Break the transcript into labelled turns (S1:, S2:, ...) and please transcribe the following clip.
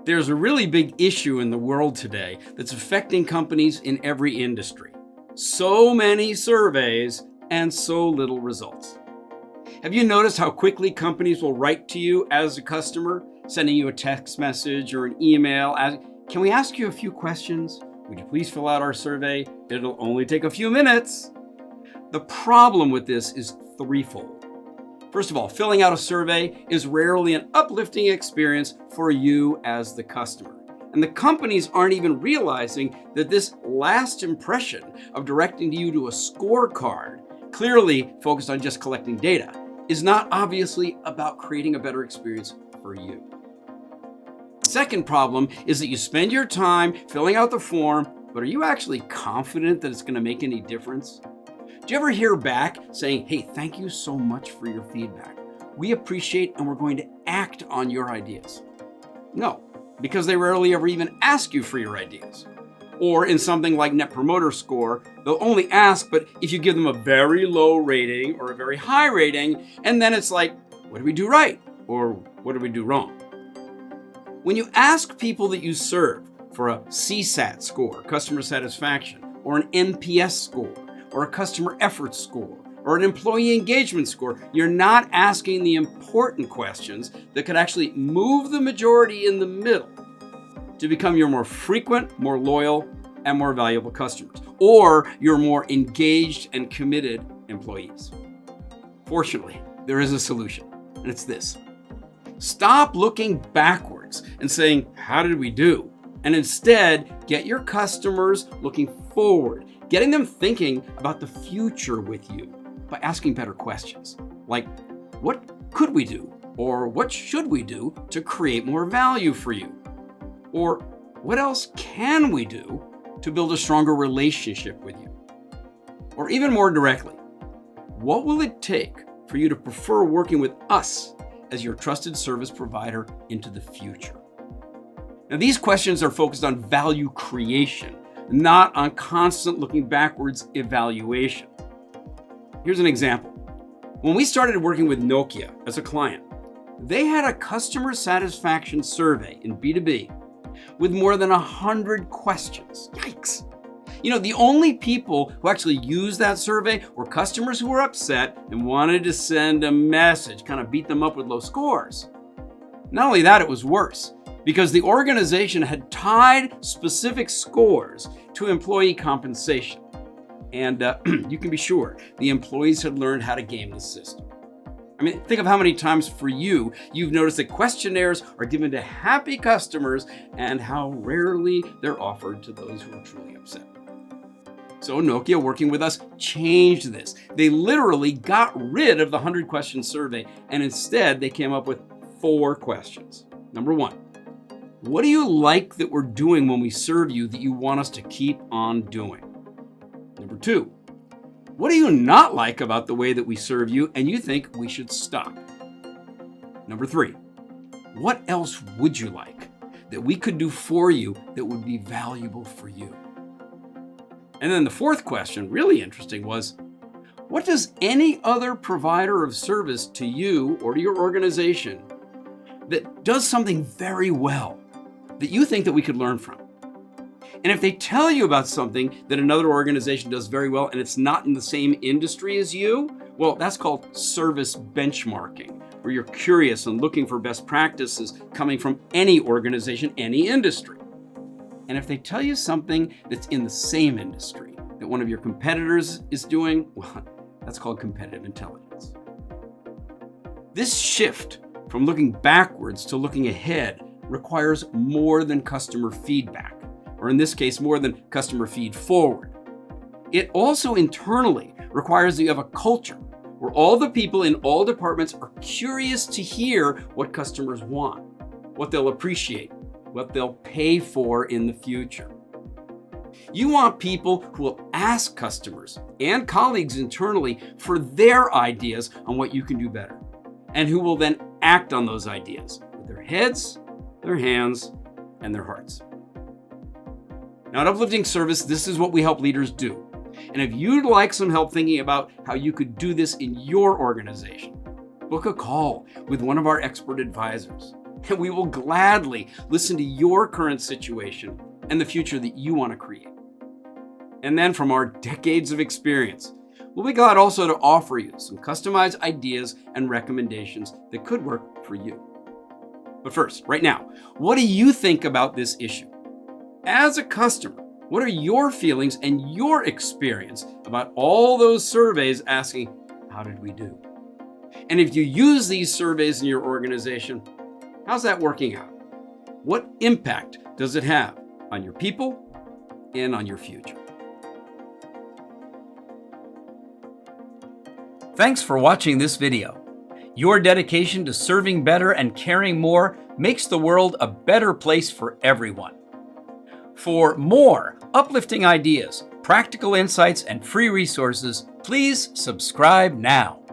S1: There's a really big issue in the world today that's affecting companies in every industry. So many surveys and so little results. Have you noticed how quickly companies will write to you as a customer, sending you a text message or an email? Can we ask you a few questions? Would you please fill out our survey? It'll only take a few minutes. The problem with this is threefold. First of all, filling out a survey is rarely an uplifting experience for you as the customer. And the companies aren't even realizing that this last impression of directing you to a scorecard, clearly focused on just collecting data, is not obviously about creating a better experience for you. The second problem is that you spend your time filling out the form, but are you actually confident that it's going to make any difference? Do you ever hear back saying, hey, thank you so much for your feedback. We appreciate and we're going to act on your ideas? No, because they rarely ever even ask you for your ideas. Or in something like Net Promoter Score, they'll only ask, but if you give them a very low rating or a very high rating, and then it's like, what did we do right? Or what did we do wrong? When you ask people that you serve for a CSAT score, customer satisfaction, or an NPS score, or a customer effort score, or an employee engagement score, you're not asking the important questions that could actually move the majority in the middle to become your more frequent, more loyal, and more valuable customers, or your more engaged and committed employees. Fortunately, there is a solution, and it's this. Stop looking backwards and saying, how did we do? And instead, get your customers looking forward, getting them thinking about the future with you by asking better questions. Like, what could we do? Or what should we do to create more value for you? Or what else can we do to build a stronger relationship with you? Or even more directly, what will it take for you to prefer working with us as your trusted service provider into the future? Now, these questions are focused on value creation, not on constant looking backwards evaluation. Here's an example. When we started working with Nokia as a client, they had a customer satisfaction survey in B2B with more than 100 questions. Yikes. The only people who actually used that survey were customers who were upset and wanted to send a message, kind of beat them up with low scores. Not only that, it was worse, because the organization had tied specific scores to employee compensation. And you can be sure the employees had learned how to game the system. Think of how many times for you've noticed that questionnaires are given to happy customers and how rarely they're offered to those who are truly upset. So Nokia, working with us, changed this. They literally got rid of the 100-question survey, and instead they came up with 4 questions. Number 1, what do you like that we're doing when we serve you that you want us to keep on doing? Number 2, what do you not like about the way that we serve you and you think we should stop? Number 3, what else would you like that we could do for you that would be valuable for you? And then the 4th question, really interesting, was, what does any other provider of service to you or to your organization that does something very well that you think that we could learn from? And if they tell you about something that another organization does very well and it's not in the same industry as you, well, that's called service benchmarking, where you're curious and looking for best practices coming from any organization, any industry. And if they tell you something that's in the same industry that one of your competitors is doing, well, that's called competitive intelligence. This shift from looking backwards to looking ahead requires more than customer feedback, or in this case, more than customer feed forward. It also internally requires that you have a culture where all the people in all departments are curious to hear what customers want, what they'll appreciate, what they'll pay for in the future. You want people who will ask customers and colleagues internally for their ideas on what you can do better, and who will then act on those ideas with their heads, their hands, and their hearts. Now at Uplifting Service, this is what we help leaders do. And if you'd like some help thinking about how you could do this in your organization, book a call with one of our expert advisors. and we will gladly listen to your current situation and the future that you want to create. And then from our decades of experience, we'll be glad also to offer you some customized ideas and recommendations that could work for you. But first, right now, what do you think about this issue? As a customer, what are your feelings and your experience about all those surveys asking, how did we do? And if you use these surveys in your organization, how's that working out? What impact does it have on your people and on your future? Thanks for watching this video. Your dedication to serving better and caring more makes the world a better place for everyone. For more uplifting ideas, practical insights, and free resources, please subscribe now.